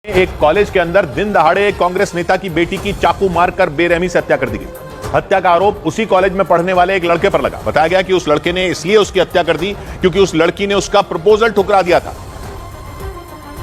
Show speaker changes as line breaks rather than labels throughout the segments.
एक कॉलेज के अंदर दिन दहाड़े एक कांग्रेस नेता की बेटी की चाकू मारकर बेरहमी से हत्या कर दी गई। हत्या का आरोप उसी कॉलेज में पढ़ने वाले एक लड़के पर लगा। बताया गया कि उस लड़के ने इसलिए उसकी हत्या कर दी क्योंकि उस लड़की ने उसका प्रपोजल ठुकरा दिया था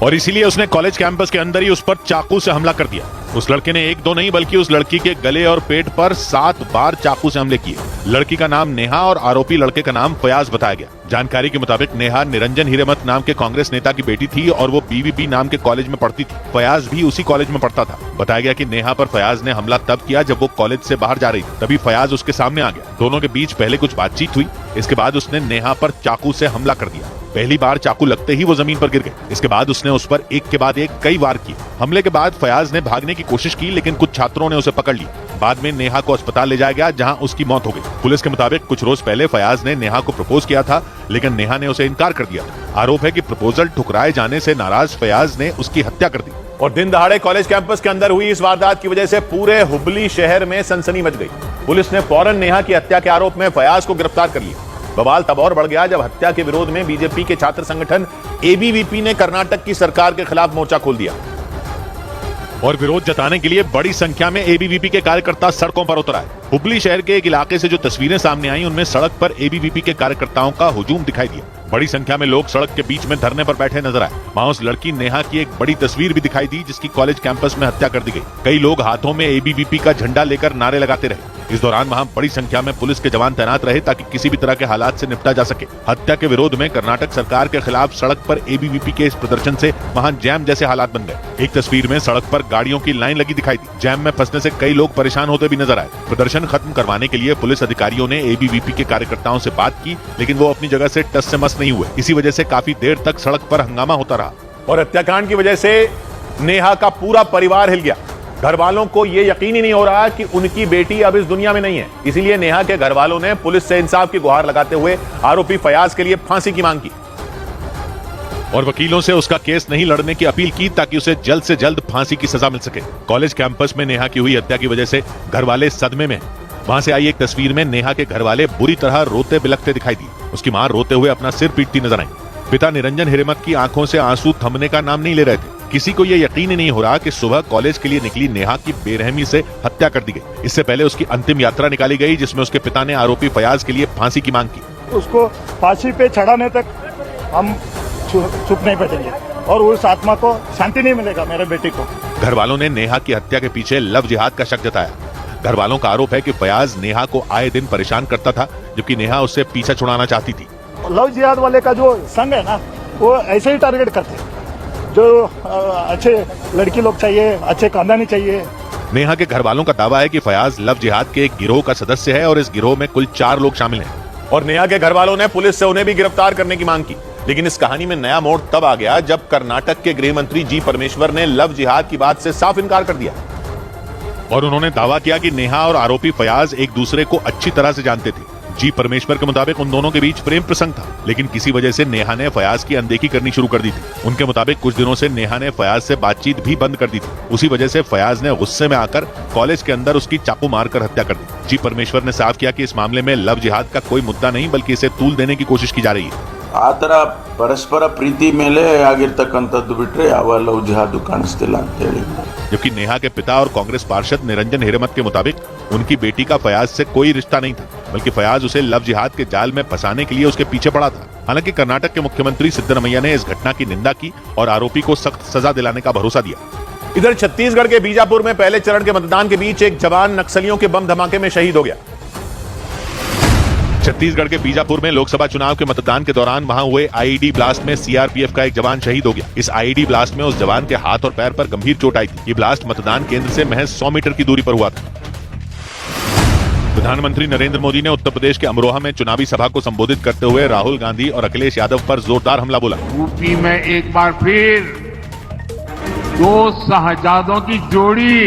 और इसीलिए उसने कॉलेज कैंपस के अंदर ही उस पर चाकू से हमला कर दिया। उस लड़के ने एक दो नहीं बल्कि उस लड़की के गले और पेट पर 7 बार चाकू से हमले किए। लड़की का नाम नेहा और आरोपी लड़के का नाम फयाज बताया गया। जानकारी के मुताबिक नेहा निरंजन हिरेमत नाम के कांग्रेस नेता की बेटी थी और वो बीवीबी नाम के कॉलेज में पढ़ती थी। फयाज भी उसी कॉलेज में पढ़ता था। बताया गया कि नेहा पर फयाज ने हमला तब किया जब वो कॉलेज से बाहर जा रही थी। तभी फयाज उसके सामने आ गया। दोनों के बीच पहले कुछ बातचीत हुई। इसके बाद उसने नेहा पर चाकू से हमला कर दिया। पहली बार चाकू लगते ही वो जमीन पर गिर गए। इसके बाद उसने उस पर एक के बाद एक कई वार किए। हमले के बाद फयाज ने भागने की कोशिश की लेकिन कुछ छात्रों ने उसे पकड़ लिया। बाद में नेहा को अस्पताल ले जाया गया जहां उसकी मौत हो गई। पुलिस के मुताबिक कुछ रोज पहले फयाज ने नेहा को प्रपोज किया था लेकिन नेहा ने उसे इनकार कर दिया था। आरोप है कि प्रपोजल ठुकराए जाने से नाराज फयाज ने उसकी हत्या कर दी। और दिन दहाड़े कॉलेज कैंपस के अंदर हुई इस वारदात की वजह से पूरे हुबली शहर में सनसनी मच गई। पुलिस ने फौरन नेहा की हत्या के आरोप में फयाज को गिरफ्तार कर लिया। बवाल तब और बढ़ गया जब हत्या के विरोध में बीजेपी के छात्र संगठन एबीवीपी ने कर्नाटक की सरकार के खिलाफ मोर्चा खोल दिया और विरोध जताने के लिए बड़ी संख्या में एबीवीपी के कार्यकर्ता सड़कों पर उतर आए। हुबली शहर के एक इलाके से जो तस्वीरें सामने आई उनमें सड़क पर एबीवीपी के कार्यकर्ताओं का हुजूम दिखाई दिया। बड़ी संख्या में लोग सड़क के बीच में धरने पर बैठे नजर आए। वहां उस लड़की नेहा की एक बड़ी तस्वीर भी दिखाई दी जिसकी कॉलेज कैंपस में हत्या कर दी गई। कई लोग हाथों में एबीवीपी का झंडा लेकर नारे लगाते रहे। इस दौरान वहां बड़ी संख्या में पुलिस के जवान तैनात रहे ताकि किसी भी तरह के हालात से निपटा जा सके। हत्या के विरोध में कर्नाटक सरकार के खिलाफ सड़क पर एबीवीपी के इस प्रदर्शन से वहां जैम जैसे हालात बन गए। एक तस्वीर में सड़क पर गाड़ियों की लाइन लगी दिखाई दी। जैम में फंसने से कई लोग परेशान होते भी नजर आए। प्रदर्शन खत्म करवाने के लिए पुलिस अधिकारियों ने एबीवीपी के कार्यकर्ताओं से बात की लेकिन वो अपनी जगह से टस से मस नहीं हुए। इसी वजह से काफी देर तक सड़क पर हंगामा होता रहा और हत्याकांड की वजह से नेहा का पूरा परिवार हिल गया। घर वालों को यह यकीन ही नहीं हो रहा कि उनकी बेटी अब इस दुनिया में नहीं है। इसीलिए नेहा के घर वालों ने पुलिस से इंसाफ की गुहार लगाते हुए आरोपी फयाज के लिए फांसी की मांग की और वकीलों से उसका केस नहीं लड़ने की अपील की ताकि उसे जल्द से जल्द फांसी की सजा मिल सके। कॉलेज कैंपस में नेहा की हुई हत्या की वजह से घर वाले सदमे में हैं। वहां से आई एक तस्वीर में नेहा के घर वाले बुरी तरह रोते बिलखते दिखाई दी। उसकी मां रोते हुए अपना सिर पीटती नजर आई। पिता निरंजन हिरेमत की आंखों से आंसू थमने का नाम नहीं ले रहे थे। किसी को यह यकीन ही नहीं हो रहा कि सुबह कॉलेज के लिए निकली नेहा की बेरहमी से हत्या कर दी गई। इससे पहले उसकी अंतिम यात्रा निकाली गई जिसमें उसके पिता ने आरोपी फयाज के लिए फांसी की मांग की।
उसको फांसी पे चढ़ाने तक हम चुप नहीं बैठेंगे और उस आत्मा को शांति नहीं मिलेगा मेरे बेटे को।
घर वालों ने नेहा की हत्या के पीछे लव जिहाद का शक जताया। घर वालों का आरोप है कि फयाज नेहा को आए दिन परेशान करता था जबकि नेहा उससे पीछा छुड़ाना चाहती थी।
लव जिहाद वाले का जो संग है ना वो ऐसे ही टारगेट करते हैं। जो अच्छे लड़की लोग चाहिए, अच्छे खानदानी चाहिए।
नेहा के घर वालों का दावा है कि फयाज लव जिहाद के एक गिरोह का सदस्य है और इस गिरोह में कुल 4 लोग शामिल हैं। और नेहा के घर वालों ने पुलिस से उन्हें भी गिरफ्तार करने की मांग की। लेकिन इस कहानी में नया मोड़ तब आ गया जब कर्नाटक के गृह मंत्री जी परमेश्वर ने लव जिहाद की बात से साफ इनकार कर दिया और उन्होंने दावा किया कि नेहा और आरोपी फयाज एक दूसरे को अच्छी तरह से जानते थे। जी परमेश्वर के मुताबिक उन दोनों के बीच प्रेम प्रसंग था लेकिन किसी वजह से नेहा ने फयाज की अनदेखी करनी शुरू कर दी थी। उनके मुताबिक कुछ दिनों से नेहा ने फयाज से बातचीत भी बंद कर दी थी। उसी वजह से फयाज ने गुस्से में आकर कॉलेज के अंदर उसकी चाकू मारकर हत्या कर दी। जी परमेश्वर ने साफ किया कि इस मामले में लव जिहाद का कोई मुद्दा नहीं बल्कि इसे तूल देने की कोशिश की जा रही है।
ಆ ಥರ ಪರಸ್ಪರ ಪ್ರೀತಿ ಮೇಲೆ ಆಗಿರ್ತಕ್ಕಂಥದ್ದು ಬಿಟ್ರೆ ಯಾವ ಲವ್ ಜಿಹಾದು ಕಾಣಿಸ್ತಿಲ್ಲ ಅಂತ ಹೇಳಿ।
जबकि नेहा के पिता और कांग्रेस पार्षद निरंजन हिरेमत के मुताबिक उनकी बेटी का फयाज से कोई रिश्ता नहीं था बल्कि फयाज उसे लव जिहाद के जाल में फंसाने के लिए उसके पीछे पड़ा था। हालांकि कर्नाटक के मुख्यमंत्री सिद्धरमैया ने इस घटना की निंदा की और आरोपी को सख्त सजा दिलाने का भरोसा दिया। इधर छत्तीसगढ़ के बीजापुर में पहले चरण के मतदान के बीच एक जवान नक्सलियों के बम धमाके में शहीद हो गया। छत्तीसगढ़ के बीजापुर में लोकसभा चुनाव के मतदान के दौरान वहां हुए आईईडी ब्लास्ट में सीआरपीएफ का एक जवान शहीद हो गया। इस आईईडी ब्लास्ट में उस जवान के हाथ और पैर पर गंभीर चोट आई थी। ये ब्लास्ट मतदान केंद्र से महज 100 मीटर की दूरी पर हुआ था। प्रधानमंत्री नरेंद्र मोदी ने उत्तर प्रदेश के अमरोहा में चुनावी सभा को संबोधित करते हुए राहुल गांधी और अखिलेश यादव पर जोरदार हमला बोला।
यूपी में एक बार फिर 2 शहजादों की जोड़ी,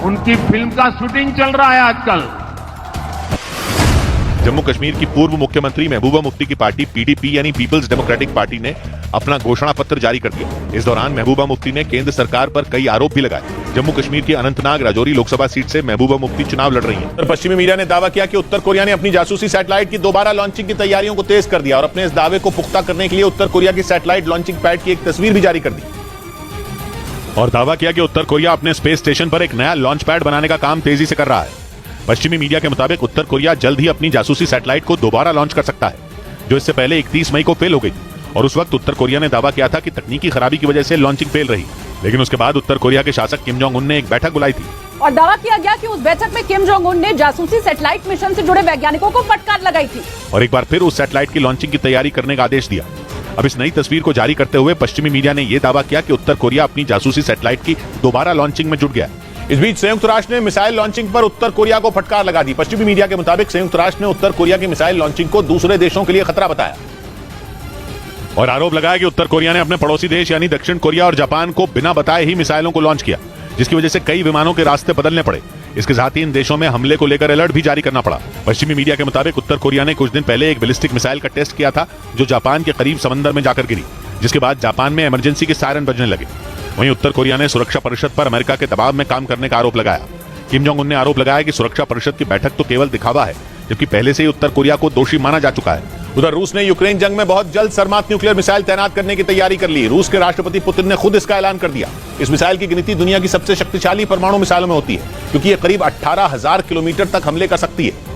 उनकी फिल्म का शूटिंग चल रहा है आजकल।
जम्मू कश्मीर की पूर्व मुख्यमंत्री महबूबा मुफ्ती की पार्टी पीडीपी यानी पीपल्स डेमोक्रेटिक पार्टी ने अपना घोषणा पत्र जारी कर दिया। इस दौरान महबूबा मुफ्ती ने केंद्र सरकार पर कई आरोप भी लगाए। जम्मू कश्मीर की अनंतनाग राजौरी लोकसभा सीट से महबूबा मुफ्ती चुनाव लड़ रही हैं। पश्चिमी मीडिया ने दावा किया कि उत्तर कोरिया ने अपनी जासूसी सैटेलाइट की दोबारा लॉन्चिंग की तैयारियों को तेज कर दिया और अपने इस दावे को पुख्ता करने के लिए उत्तर कोरिया की सैटेलाइट लॉन्चिंग पैड की एक तस्वीर भी जारी कर दी। और दावा किया कि उत्तर कोरिया अपने स्पेस स्टेशन पर एक नया लॉन्च पैड बनाने का काम तेजी से कर रहा है। पश्चिमी मीडिया के मुताबिक उत्तर कोरिया जल्द ही अपनी जासूसी सैटेलाइट को दोबारा लॉन्च कर सकता है, जो इससे पहले 31 मई को फेल हो गई और उस वक्त उत्तर कोरिया ने दावा किया था कि तकनीकी खराबी की वजह से लॉन्चिंग फेल रही। लेकिन उसके बाद उत्तर कोरिया के शासक किम जोंग उन ने एक बैठक बुलाई थी
और दावा किया गया कि उस बैठक में किम जोंग उन ने जासूसी सैटेलाइट मिशन से जुड़े वैज्ञानिकों को फटकार लगाई थी
और एक बार फिर उस सैटेलाइट की लॉन्चिंग की तैयारी करने का आदेश दिया। अब इस नई तस्वीर को जारी करते हुए पश्चिमी मीडिया ने यह दावा किया कि उत्तर कोरिया अपनी जासूसी सैटेलाइट की दोबारा लॉन्चिंग में जुट गया। इस बीच संयुक्त राष्ट्र ने मिसाइल लॉन्चिंग पर उत्तर कोरिया को फटकार लगा दी। पश्चिमी मीडिया के मुताबिक संयुक्त राष्ट्र ने उत्तर कोरिया की मिसाइल लॉन्चिंग को दूसरे देशों के लिए खतरा बताया और आरोप लगाया कि उत्तर कोरिया ने अपने पड़ोसी देश यानी दक्षिण कोरिया और जापान को बिना बताए ही मिसाइलों को लॉन्च किया, जिसकी वजह से कई विमानों के रास्ते बदलने पड़े। इसके साथ ही इन देशों में हमले को लेकर अलर्ट भी जारी करना पड़ा। पश्चिमी मीडिया के मुताबिक उत्तर कोरिया ने कुछ दिन पहले एक बैलिस्टिक मिसाइल का टेस्ट किया था, जो जापान के करीब समंदर में जाकर गिरी, जिसके बाद जापान में इमरजेंसी के सायरन बजने लगे। वहीं उत्तर कोरिया ने सुरक्षा परिषद पर अमेरिका के दबाव में काम करने का आरोप लगाया। किम जोंग उन ने आरोप लगाया कि सुरक्षा परिषद की बैठक तो केवल दिखावा है, जबकि पहले से ही उत्तर कोरिया को दोषी माना जा चुका है। उधर रूस ने यूक्रेन जंग में बहुत जल्द सरमात न्यूक्लियर मिसाइल तैनात करने की तैयारी कर ली। रूस के राष्ट्रपति पुतिन ने खुद इसका ऐलान कर दिया। इस मिसाइल की गिनती दुनिया की सबसे शक्तिशाली परमाणु मिसाइलों में होती है, क्योंकि यह करीब 18,000 किलोमीटर तक हमले कर सकती है।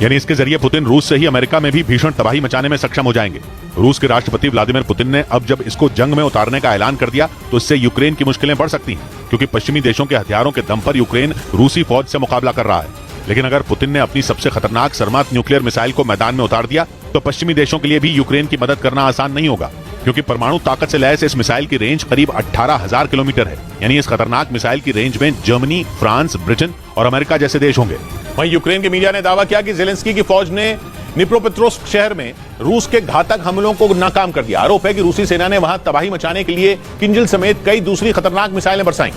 यानी इसके जरिए पुतिन रूस से ही अमेरिका में भी भीषण तबाही मचाने में सक्षम हो जाएंगे। रूस के राष्ट्रपति व्लादिमीर पुतिन ने अब जब इसको जंग में उतारने का ऐलान कर दिया तो इससे यूक्रेन की मुश्किलें बढ़ सकती हैं, क्योंकि पश्चिमी देशों के हथियारों के दम पर यूक्रेन रूसी फौज से मुकाबला कर रहा है। लेकिन अगर पुतिन ने अपनी सबसे खतरनाक सरमात न्यूक्लियर मिसाइल को मैदान में उतार दिया तो पश्चिमी देशों के लिए भी यूक्रेन की मदद करना आसान नहीं होगा, क्योंकि परमाणु ताकत से लैस इस मिसाइल की रेंज करीब 18,000 किलोमीटर है। यानी इस खतरनाक मिसाइल की रेंज में जर्मनी, फ्रांस, ब्रिटेन और अमेरिका जैसे देश होंगे। वहीं यूक्रेन के मीडिया ने दावा किया कि ज़ेलेंस्की की फौज ने निप्रोपेट्रोव्स्क शहर में रूस के घातक हमलों को नाकाम कर दिया। आरोप है कि रूसी सेना ने वहां तबाही मचाने के लिए किंजल समेत कई दूसरी खतरनाक मिसाइलें बरसाई,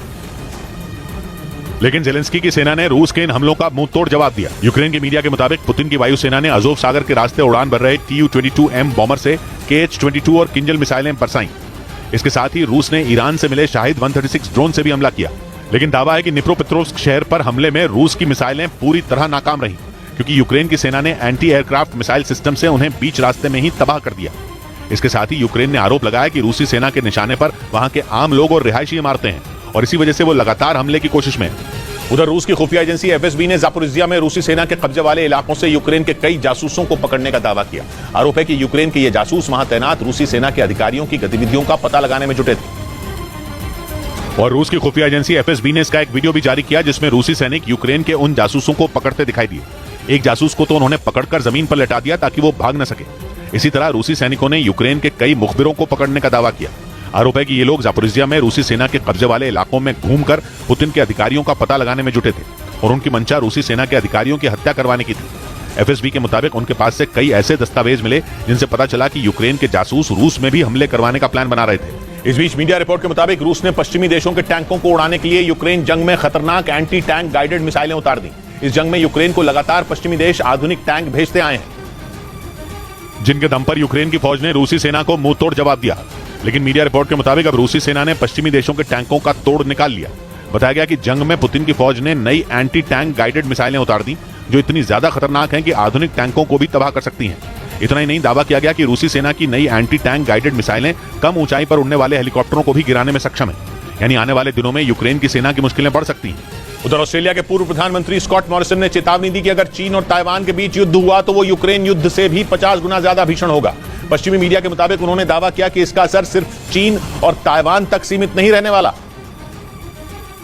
लेकिन ज़ेलेंस्की की सेना ने रूस के इन हमलों का मुंह तोड़ जवाब दिया। यूक्रेन के मीडिया के मुताबिक पुतिन की वायुसेना ने अज़ोव सागर के रास्ते उड़ान भर रहे Tu-22M बॉम्बर से KH-22 और किंजल मिसाइलें बरसाई। इसके साथ ही रूस ने ईरान से मिले शाहिद 136 ड्रोन से भी हमला किया। लेकिन दावा है कि निप्रोपेट्रोव्स्क शहर पर हमले में रूस की मिसाइलें पूरी तरह नाकाम रही, क्योंकि यूक्रेन की सेना ने एंटी एयरक्राफ्ट मिसाइल सिस्टम से उन्हें बीच रास्ते में ही तबाह कर दिया। इसके साथ ही यूक्रेन ने आरोप लगाया कि रूसी सेना के निशाने पर वहां के आम लोग और रिहायशी इमारतें हैं और इसी वजह से वो लगातार हमले की कोशिश में है। उधर रूस की खुफिया एजेंसी FSB ने जापोरिजिया में रूसी सेना के कब्जे वाले इलाकों से यूक्रेन के कई जासूसों को पकड़ने का दावा किया। आरोप है कि यूक्रेन के ये जासूस वहां तैनात रूसी सेना के अधिकारियों की गतिविधियों का पता लगाने में जुटे थे। और रूस की खुफिया एजेंसी FSB ने इसका एक वीडियो भी जारी किया, जिसमें रूसी सैनिक यूक्रेन के उन जासूसों को पकड़ते दिखाई दिए। एक जासूस को तो उन्होंने पकड़कर जमीन पर लेटा दिया ताकि वो भाग न सके। इसी तरह रूसी सैनिकों ने यूक्रेन के कई मुखबिरों को पकड़ने का दावा किया। आरोप है कि ये लोग जापोरिजिया में रूसी सेना के कब्जे वाले इलाकों में घूमकर पुतिन के अधिकारियों का पता लगाने में जुटे थे और उनकी मंशा रूसी सेना के अधिकारियों की हत्या करवाने की थी। FSB के मुताबिक उनके पास से कई ऐसे दस्तावेज मिले जिनसे पता चला कि यूक्रेन के जासूस रूस में भी हमले करवाने का प्लान बना रहे थे। इस बीच मीडिया रिपोर्ट के मुताबिक रूस ने पश्चिमी देशों के टैंकों को उड़ाने के लिए यूक्रेन जंग में खतरनाक एंटी टैंक गाइडेड मिसाइलें उतार दी। इस जंग में यूक्रेन को लगातार पश्चिमी देश आधुनिक टैंक भेजते आए हैं, जिनके दम पर यूक्रेन की फौज ने रूसी सेना को मुंह तोड़ जवाब दिया। लेकिन मीडिया रिपोर्ट के मुताबिक अब रूसी सेना ने पश्चिमी देशों के टैंकों का तोड़ निकाल लिया। बताया गया कि जंग में पुतिन की फौज ने नई एंटी टैंक गाइडेड मिसाइलें उतार दी, जो इतनी ज्यादा खतरनाक हैं कि आधुनिक टैंकों को भी तबाह कर सकती हैं। इतना ही नहीं, दावा किया गया कि रूसी सेना की नई एंटी टैंक गाइडेड मिसाइलें कम ऊंचाई पर उड़ने वाले हेलीकॉप्टरों को भी गिराने में सक्षम है। यानी आने वाले दिनों में यूक्रेन की सेना की मुश्किलें बढ़ सकती हैं। उधर ऑस्ट्रेलिया के पूर्व प्रधानमंत्री स्कॉट मॉरिसन ने चेतावनी दी कि अगर चीन और ताइवान के बीच युद्ध हुआ तो वो यूक्रेन युद्ध से भी 50 गुना ज्यादा भीषण होगा। पश्चिमी मीडिया के मुताबिक उन्होंने दावा किया कि इसका असर सिर्फ चीन और ताइवान तक सीमित नहीं रहने वाला,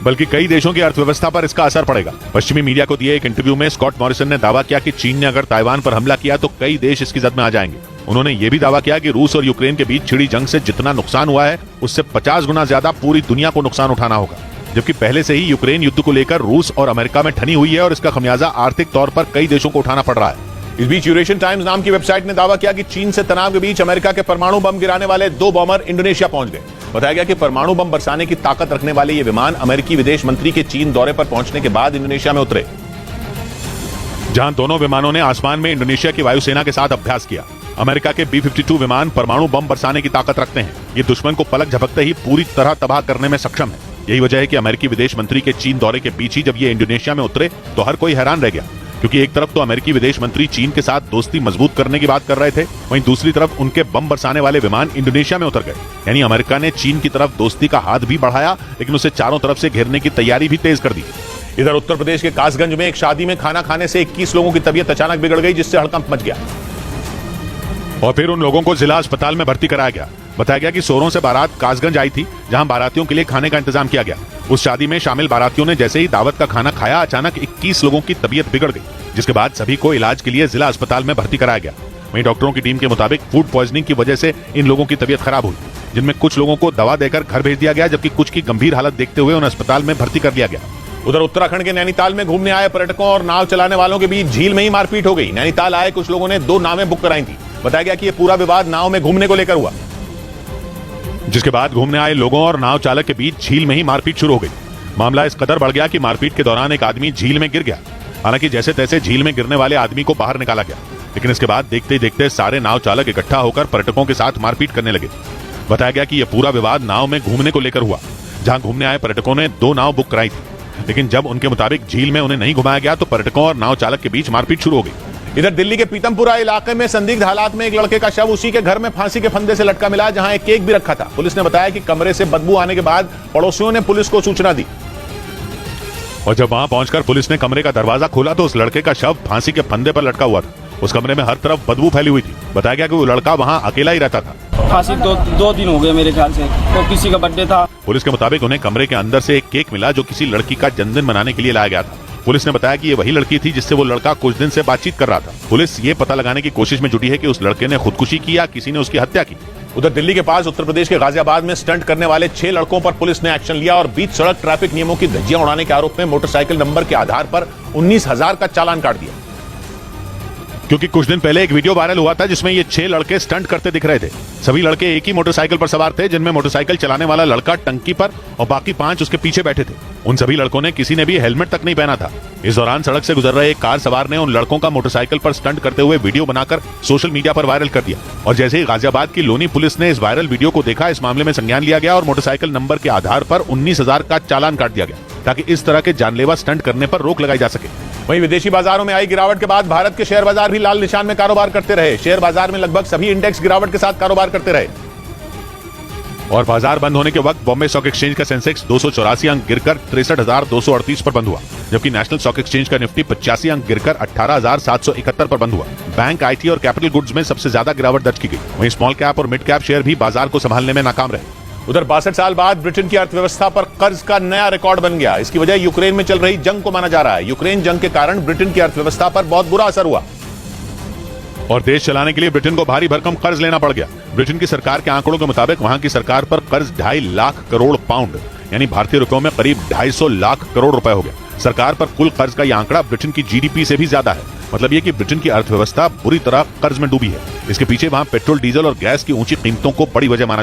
बल्कि कई देशों की अर्थव्यवस्था पर इसका असर पड़ेगा। पश्चिमी मीडिया को दिए एक इंटरव्यू में स्कॉट मॉरिसन ने दावा किया कि चीन ने अगर ताइवान पर हमला किया तो कई देश इसकी जद में आ जाएंगे। उन्होंने यह भी दावा किया कि रूस और यूक्रेन के बीच छिड़ी जंग से जितना नुकसान हुआ है उससे 50 गुना ज्यादा पूरी दुनिया को नुकसान उठाना होगा, जबकि पहले से ही यूक्रेन युद्ध को लेकर रूस और अमेरिका में ठनी हुई है और इसका खमियाजा आर्थिक तौर पर कई देशों को उठाना पड़ रहा है। इस बीच यूरेशियन टाइम्स नाम की वेबसाइट ने दावा किया कि चीन से तनाव के बीच अमेरिका के परमाणु बम गिराने वाले 2 बॉम्बर इंडोनेशिया पहुंच गए। बताया गया कि परमाणु बम बरसाने की ताकत रखने वाले ये विमान अमेरिकी विदेश मंत्री के चीन दौरे पर पहुंचने के बाद इंडोनेशिया में उतरे, जहां दोनों विमानों ने आसमान में इंडोनेशिया की वायुसेना के साथ अभ्यास किया। अमेरिका के B-52 विमान परमाणु बम बरसाने की ताकत रखते हैं। ये दुश्मन को पलक झपकते ही पूरी तरह तबाह करने में सक्षम है। यही वजह है कि अमेरिकी विदेश मंत्री के चीन दौरे के बीच ही जब ये इंडोनेशिया में उतरे तो हर कोई हैरान रह गया, क्योंकि एक तरफ तो अमेरिकी विदेश मंत्री चीन के साथ दोस्ती मजबूत करने की बात कर रहे थे, वहीं दूसरी तरफ उनके बम बरसाने वाले विमान इंडोनेशिया में उतर गए। यानी अमेरिका ने चीन की तरफ दोस्ती का हाथ भी बढ़ाया, लेकिन उसे चारों तरफ से घेरने की तैयारी भी तेज कर दी। इधर उत्तर प्रदेश के कासगंज में एक शादी में खाना खाने से 21 लोगों की तबीयत अचानक बिगड़ गई, जिससे हड़कंप मच गया और फिर उन लोगों को जिला अस्पताल में भर्ती कराया गया। बताया गया कि सोरों से बारात कासगंज आई थी, जहां बारातियों के लिए खाने का इंतजाम किया गया। उस शादी में शामिल बारातियों ने जैसे ही दावत का खाना खाया, अचानक 21 लोगों की तबीयत बिगड़ गई, जिसके बाद सभी को इलाज के लिए जिला अस्पताल में भर्ती कराया गया। वहीं डॉक्टरों की टीम के मुताबिक फूड पॉइजनिंग की वजह से इन लोगों की तबीयत खराब हुई, जिनमें कुछ लोगों को दवा देकर घर भेज दिया गया, जबकि कुछ की गंभीर हालत देखते हुए उन्हें अस्पताल में भर्ती कर लिया गया। उधर उत्तराखंड के नैनीताल में घूमने आए पर्यटकों और नाव चलाने वालों के बीच झील में ही मारपीट हो गई। नैनीताल आए कुछ लोगों ने 2 नावें बुक कराई थी। बताया गया कि यह पूरा विवाद नाव में घूमने को लेकर हुआ, जिसके बाद घूमने आए लोगों और नाव चालक के बीच झील में ही मारपीट शुरू हो गई। मामला इस कदर बढ़ गया कि मारपीट के दौरान एक आदमी झील में गिर गया। हालांकि जैसे तैसे झील में गिरने वाले आदमी को बाहर निकाला गया, लेकिन इसके बाद देखते ही देखते सारे नाव चालक इकट्ठा होकर पर्यटकों के साथ मारपीट करने लगे। बताया गया कि यह पूरा विवाद नाव में घूमने को लेकर हुआ, जहां घूमने आए पर्यटकों ने 2 नाव बुक कराई थी, लेकिन जब उनके मुताबिक झील में उन्हें नहीं घुमाया गया तो पर्यटकों और नाव चालक के बीच मारपीट शुरू हो गई। इधर दिल्ली के पीतमपुरा इलाके में संदिग्ध हालात में एक लड़के का शव उसी के घर में फांसी के फंदे से लटका मिला, जहां एक केक भी रखा था। पुलिस ने बताया कि कमरे से बदबू आने के बाद पड़ोसियों ने पुलिस को सूचना दी और जब वहां पहुंचकर पुलिस ने कमरे का दरवाजा खोला तो उस लड़के का शव फांसी के फंदे पर लटका हुआ था। उस कमरे में हर तरफ बदबू फैली हुई थी। बताया गया कि वो लड़का वहां अकेला ही रहता था।
फांसी दो दिन हो गए मेरे ख्याल से, तो किसी का बर्थडे था।
पुलिस के मुताबिक उन्हें कमरे के अंदर से एक केक मिला, जो किसी लड़की का जन्मदिन मनाने के लिए लाया गया था। पुलिस ने बताया कि ये वही लड़की थी जिससे वो लड़का कुछ दिन से बातचीत कर रहा था। पुलिस ये पता लगाने की कोशिश में जुटी है कि उस लड़के ने खुदकुशी की या किसी ने उसकी हत्या की। उधर दिल्ली के पास उत्तर प्रदेश के गाजियाबाद में स्टंट करने वाले 6 लड़कों पर पुलिस ने एक्शन लिया और बीच सड़क ट्रैफिक नियमों की धज्जियां उड़ाने के आरोप में मोटरसाइकिल नंबर के आधार पर 19,000 का चालान काट दिया। क्योंकि कुछ दिन पहले एक वीडियो वायरल हुआ था जिसमें ये 6 लड़के स्टंट करते दिख रहे थे। सभी लड़के एक ही मोटरसाइकिल पर सवार थे, जिनमें मोटरसाइकिल चलाने वाला लड़का टंकी पर और बाकी 5 उसके पीछे बैठे थे। उन सभी लड़कों ने किसी ने भी हेलमेट तक नहीं पहना था। इस दौरान सड़क से गुजर रहे एक कार सवार ने उन लड़कों का मोटरसाइकिल पर स्टंट करते हुए वीडियो बनाकर सोशल मीडिया पर वायरल कर दिया और जैसे ही गाजियाबाद की लोनी पुलिस ने इस वायरल वीडियो को देखा, इस मामले में संज्ञान लिया गया और मोटरसाइकिल नंबर के आधार पर 19,000 का चालान काट दिया गया, ताकि इस तरह के जानलेवा स्टंट करने पर रोक लगाई जा सके। वहीं विदेशी बाजारों में आई गिरावट के बाद भारत के शेयर बाजार भी लाल निशान में कारोबार करते रहे। शेयर बाजार में लगभग सभी इंडेक्स गिरावट के साथ कारोबार करते रहे और बाजार बंद होने के वक्त बॉम्बे स्टॉक एक्सचेंज का सेंसेक्स 284 अंक गिरकर 63,238 पर बंद हुआ, जबकि नेशनल स्टॉक एक्सचेंज का निफ्टी 85 अंक गिरकर 18,771 पर बंद हुआ। बैंक, आईटी और कैपिटल गुड्स में सबसे ज्यादा गिरावट दर्ज की गई। वहीं स्मॉल कैप और मिड कैप शेयर भी बाजार को संभालने में नाकाम रहे। उधर 62 साल बाद ब्रिटेन की अर्थव्यवस्था पर कर्ज का नया रिकॉर्ड बन गया। इसकी वजह यूक्रेन में चल रही जंग को माना जा रहा है। यूक्रेन जंग के कारण ब्रिटेन की अर्थव्यवस्था पर बहुत बुरा असर हुआ और देश चलाने के लिए ब्रिटेन को भारी भरकम कर्ज लेना पड़ गया। ब्रिटेन की सरकार के आंकड़ों के मुताबिक वहां की सरकार पर कर्ज 2.5 लाख करोड़ पाउंड यानी भारतीय रुपयों में करीब 250 लाख करोड़ रुपए हो गया। सरकार पर कुल कर्ज का यह आंकड़ा ब्रिटेन की जीडीपी से भी ज्यादा है। मतलब यह कि ब्रिटेन की अर्थव्यवस्था बुरी तरह कर्ज में डूबी है। इसके पीछे वहां पेट्रोल, डीजल और गैस की ऊंची कीमतों को बड़ी वजह माना